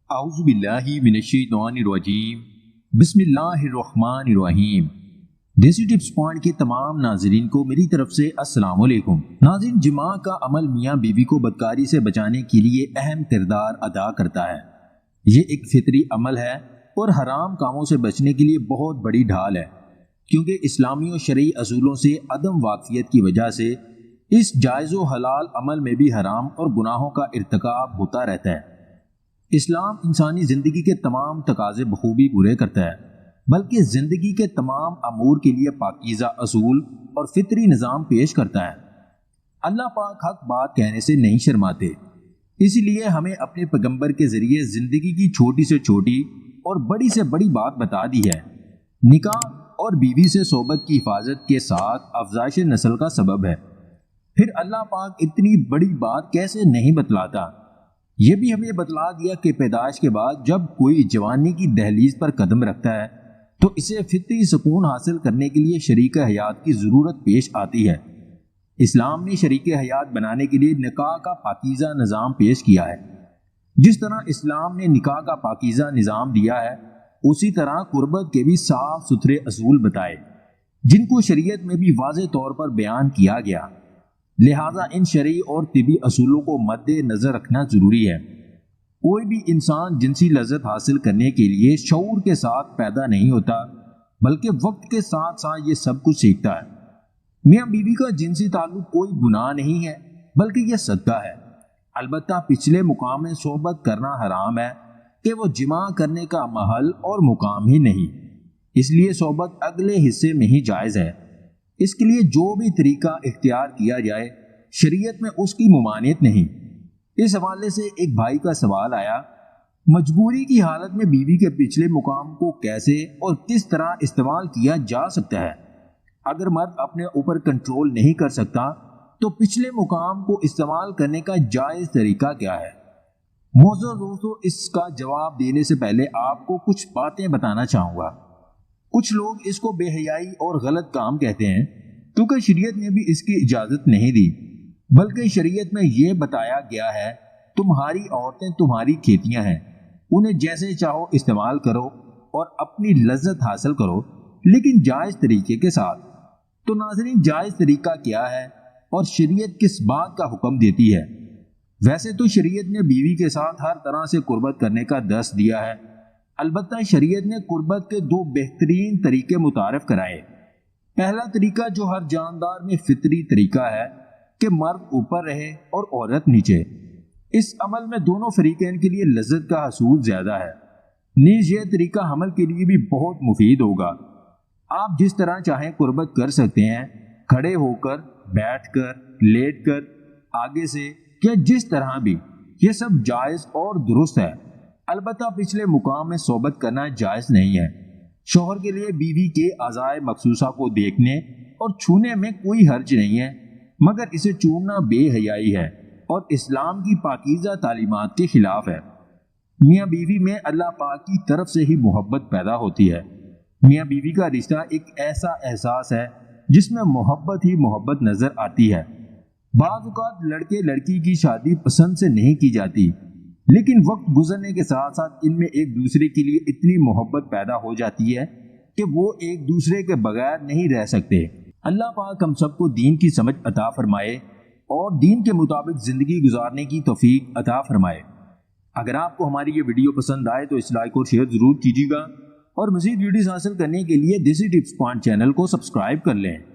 اعوذ باللہ من الشیطان الرجیم بسم اللہ الرحمن الرحیم۔ دیسی ٹپس پوائنٹ کے تمام ناظرین کو میری طرف سے السلام علیکم۔ ناظرین، جماع کا عمل میاں بیوی کو بدکاری سے بچانے کے لیے اہم کردار ادا کرتا ہے۔ یہ ایک فطری عمل ہے اور حرام کاموں سے بچنے کے لیے بہت بڑی ڈھال ہے، کیونکہ اسلامی و شرعی اصولوں سے عدم واقفیت کی وجہ سے اس جائز و حلال عمل میں بھی حرام اور گناہوں کا ارتکاب ہوتا رہتا ہے۔ اسلام انسانی زندگی کے تمام تقاضے بخوبی پورے کرتا ہے، بلکہ زندگی کے تمام امور کے لیے پاکیزہ اصول اور فطری نظام پیش کرتا ہے۔ اللہ پاک حق بات کہنے سے نہیں شرماتے، اسی لیے ہمیں اپنے پیغمبر کے ذریعے زندگی کی چھوٹی سے چھوٹی اور بڑی سے بڑی بات بتا دی ہے۔ نکاح اور بیوی سے صحبت کی حفاظت کے ساتھ افزائش نسل کا سبب ہے۔ پھر اللہ پاک اتنی بڑی بات کیسے نہیں بتلاتا؟ یہ بھی ہمیں بتلا دیا کہ پیدائش کے بعد جب کوئی جوانی کی دہلیز پر قدم رکھتا ہے تو اسے فطری سکون حاصل کرنے کے لیے شریک حیات کی ضرورت پیش آتی ہے۔ اسلام نے شریک حیات بنانے کے لیے نکاح کا پاکیزہ نظام پیش کیا ہے۔ جس طرح اسلام نے نکاح کا پاکیزہ نظام دیا ہے، اسی طرح قربت کے بھی صاف ستھرے اصول بتائے، جن کو شریعت میں بھی واضح طور پر بیان کیا گیا۔ لہٰذا ان شرعی اور طبی اصولوں کو مد نظر رکھنا ضروری ہے۔ کوئی بھی انسان جنسی لذت حاصل کرنے کے لیے شعور کے ساتھ پیدا نہیں ہوتا، بلکہ وقت کے ساتھ ساتھ یہ سب کچھ سیکھتا ہے۔ میاں بیوی کا جنسی تعلق کوئی گناہ نہیں ہے، بلکہ یہ صدقہ ہے۔ البتہ پچھلے مقام میں صحبت کرنا حرام ہے کہ وہ جماع کرنے کا محل اور مقام ہی نہیں، اس لیے صحبت اگلے حصے میں ہی جائز ہے۔ اس کے لیے جو بھی طریقہ اختیار کیا جائے، شریعت میں اس کی ممانعت نہیں۔ اس حوالے سے ایک بھائی کا سوال آیا، مجبوری کی حالت میں بیوی کے پچھلے مقام کو کیسے اور کس طرح استعمال کیا جا سکتا ہے؟ اگر مرد اپنے اوپر کنٹرول نہیں کر سکتا تو پچھلے مقام کو استعمال کرنے کا جائز طریقہ کیا ہے؟ معزز دوستو، اس کا جواب دینے سے پہلے آپ کو کچھ باتیں بتانا چاہوں گا۔ کچھ لوگ اس کو بے حیائی اور غلط کام کہتے ہیں، کیونکہ شریعت نے بھی اس کی اجازت نہیں دی، بلکہ شریعت میں یہ بتایا گیا ہے تمہاری عورتیں تمہاری کھیتیاں ہیں، انہیں جیسے چاہو استعمال کرو اور اپنی لذت حاصل کرو، لیکن جائز طریقے کے ساتھ۔ تو ناظرین، جائز طریقہ کیا ہے اور شریعت کس بات کا حکم دیتی ہے؟ ویسے تو شریعت نے بیوی کے ساتھ ہر طرح سے قربت کرنے کا درس دیا ہے، البتہ شریعت نے قربت کے دو بہترین طریقے متعارف کرائے۔ پہلا طریقہ جو ہر جاندار میں فطری طریقہ ہے کہ مرد اوپر رہے اور عورت نیچے۔ اس عمل میں دونوں فریقین کے لیے لذت کا حصول زیادہ ہے۔ نیز یہ طریقہ حمل کے لیے بھی بہت مفید ہوگا۔ آپ جس طرح چاہیں قربت کر سکتے ہیں، کھڑے ہو کر، بیٹھ کر، لیٹ کر، آگے سے، یا جس طرح بھی، یہ سب جائز اور درست ہے۔ البتہ پچھلے مقام میں صحبت کرنا جائز نہیں ہے۔ شوہر کے لیے بیوی کے اعضائے مخصوصہ کو دیکھنے اور چھونے میں کوئی حرج نہیں ہے، مگر اسے چومنا بے حیائی ہے اور اسلام کی پاکیزہ تعلیمات کے خلاف ہے۔ میاں بیوی میں اللہ پاک کی طرف سے ہی محبت پیدا ہوتی ہے۔ میاں بیوی کا رشتہ ایک ایسا احساس ہے جس میں محبت ہی محبت نظر آتی ہے۔ بعض اوقات لڑکے لڑکی کی شادی پسند سے نہیں کی جاتی، لیکن وقت گزرنے کے ساتھ ساتھ ان میں ایک دوسرے کے لیے اتنی محبت پیدا ہو جاتی ہے کہ وہ ایک دوسرے کے بغیر نہیں رہ سکتے۔ اللہ پاک ہم سب کو دین کی سمجھ عطا فرمائے اور دین کے مطابق زندگی گزارنے کی توفیق عطا فرمائے۔ اگر آپ کو ہماری یہ ویڈیو پسند آئے تو اس لائک اور شیئر ضرور کیجیے گا، اور مزید ویڈیوز حاصل کرنے کے لیے دیسی ٹپس پوائنٹ چینل کو سبسکرائب کر لیں۔